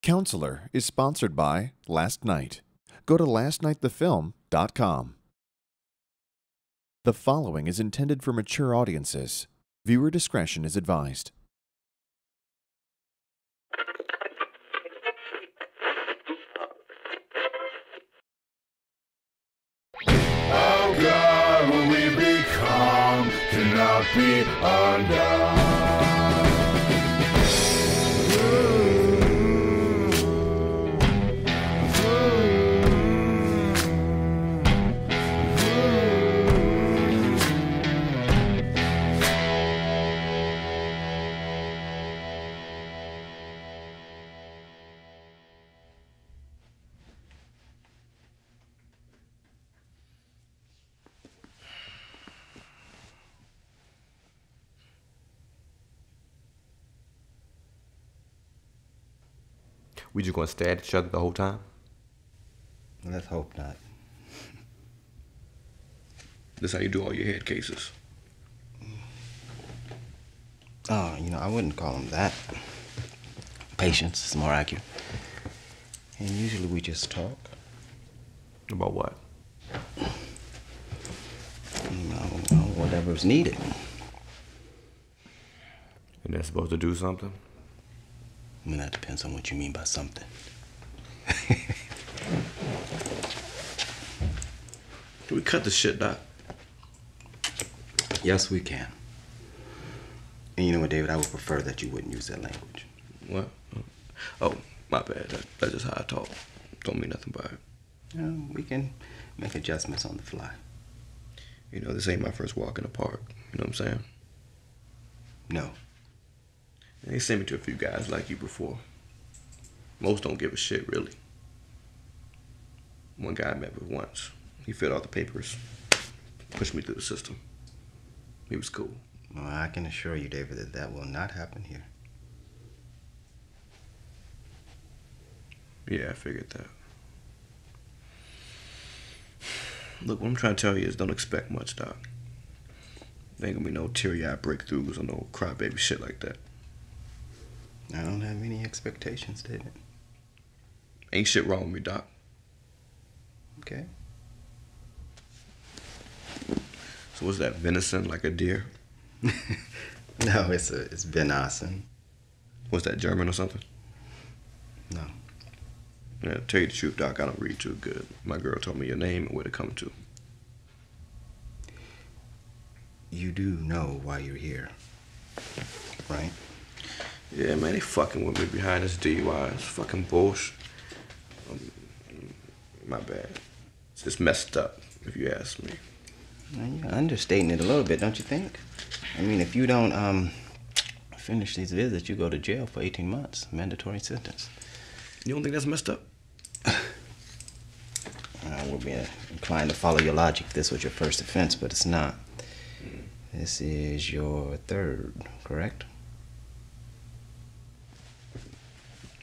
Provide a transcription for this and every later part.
Counselor is sponsored by Last Night. Go to lastnightthefilm.com. The following is intended for mature audiences. Viewer discretion is advised. Oh God, what we become cannot be undone. We just gonna stare at each other the whole time? Let's hope not. This how you do all your head cases? Oh, I wouldn't call them that. Patience is more accurate. And usually we just talk. About what? Whatever's needed. And they're supposed to do something? I mean, that depends on what you mean by something. Can we cut this shit, Doc? Yes, we can. And you know what, David? I would prefer that you wouldn't use that language. What? Oh, my bad. That's just how I talk. Don't mean nothing by it. We can make adjustments on the fly. This ain't my first walk in the park. You know what I'm saying? No. They sent me to a few guys like you before. Most don't give a shit, really. One guy I met with once. He filled out the papers, pushed me through the system. He was cool. Well, I can assure you, David, that that will not happen here. Yeah, I figured that. Look, what I'm trying to tell you is don't expect much, Doc. There ain't gonna be no teary-eyed breakthroughs or no crybaby shit like that. I don't have any expectations, David. Ain't shit wrong with me, Doc. Okay. So what's that, venison like a deer? No, it's venison. What's that, German or something? No. Yeah, to tell you the truth, Doc, I don't read too good. My girl told me your name and where to come to. You do know why you're here, right? Yeah, man, they fucking with me behind this DUI. It's fucking bullshit. My bad. It's just messed up, if you ask me. Well, you're understating it a little bit, don't you think? I mean, if you don't finish these visits, you go to jail for 18 months, mandatory sentence. You don't think that's messed up? I would be inclined to follow your logic if this was your first offense, but it's not. This is your third, correct?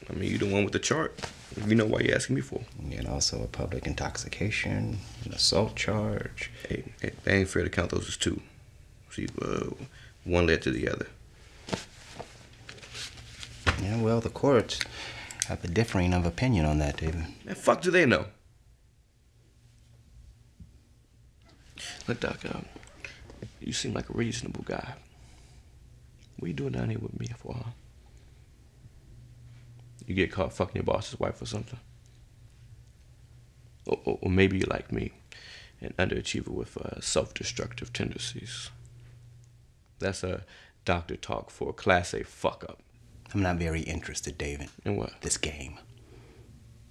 I mean, you the one with the chart. You know why you're asking me for. And also a public intoxication, an assault charge. Hey, they ain't fair to count those as two. See, one led to the other. Yeah, well, the courts have a differing of opinion on that, David. Man, fuck do they know? Look, Doc, you seem like a reasonable guy. What you doing down here with me for, huh? You get caught fucking your boss's wife or something? Or maybe you're like me, an underachiever with self-destructive tendencies. That's a doctor talk for a Class A fuck-up. I'm not very interested, David. In what? This game.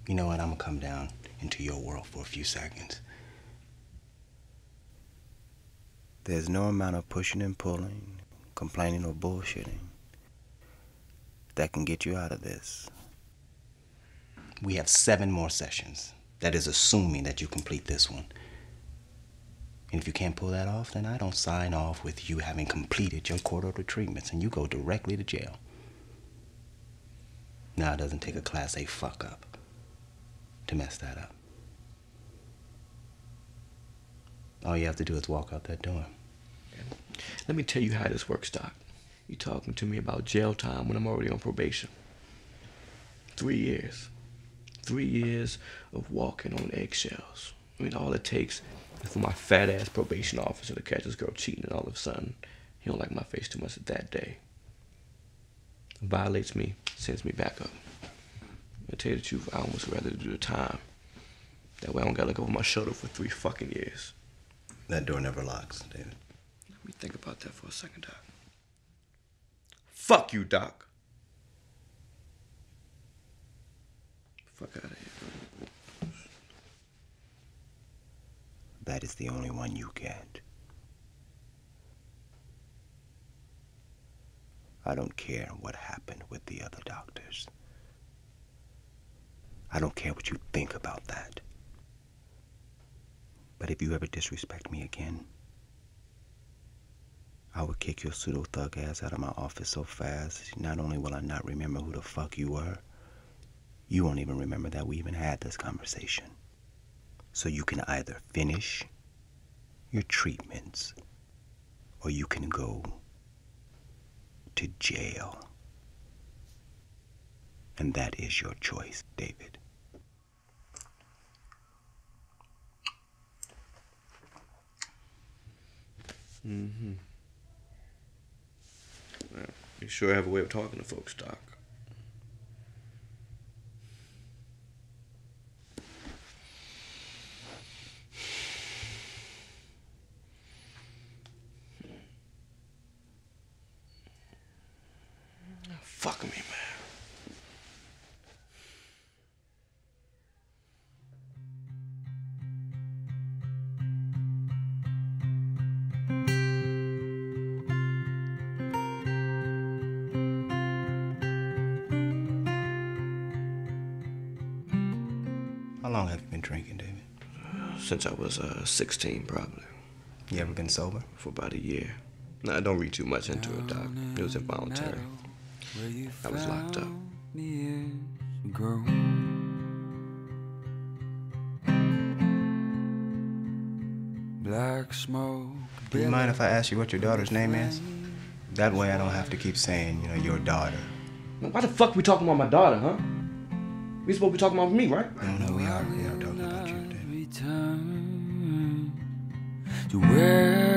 You know what? I'm gonna come down into your world for a few seconds. There's no amount of pushing and pulling, complaining or bullshitting that can get you out of this. We have 7 more sessions. That is assuming that you complete this one. And if you can't pull that off, then I don't sign off with you having completed your court-ordered treatments and you go directly to jail. Now, it doesn't take a Class A fuck-up to mess that up. All you have to do is walk out that door. Let me tell you how this works, Doc. You talking to me about jail time when I'm already on probation. 3 years. 3 years of walking on eggshells. I mean, all it takes is for my fat ass probation officer to catch this girl cheating, and all of a sudden, he don't like my face too much that day. Violates me, sends me back up. To tell you the truth, I almost rather do the time. That way I don't gotta look over my shoulder for 3 fucking years. That door never locks, David. Let me think about that for a second, Doc. Fuck you, Doc. Fuck out of here. That is the only one you get. I don't care what happened with the other doctors. I don't care what you think about that. But if you ever disrespect me again, I will kick your pseudo-thug ass out of my office so fast, not only will I not remember who the fuck you were, you won't even remember that we even had this conversation. So you can either finish your treatments, or you can go to jail. And that is your choice, David. Mm-hmm. Well, you sure have a way of talking to folks, Doc. Fuck me, man. How long have you been drinking, David? Since I was 16, probably. You ever been sober? For about a year. Now, don't read too much into it, Doc. It was involuntary. I was locked up. Black smoke. Do you mind if I ask you what your daughter's name is? That way I don't have to keep saying, your daughter. Why the fuck we talking about my daughter, huh? We supposed to be talking about me, right? No, we are talking about you, David. Return to where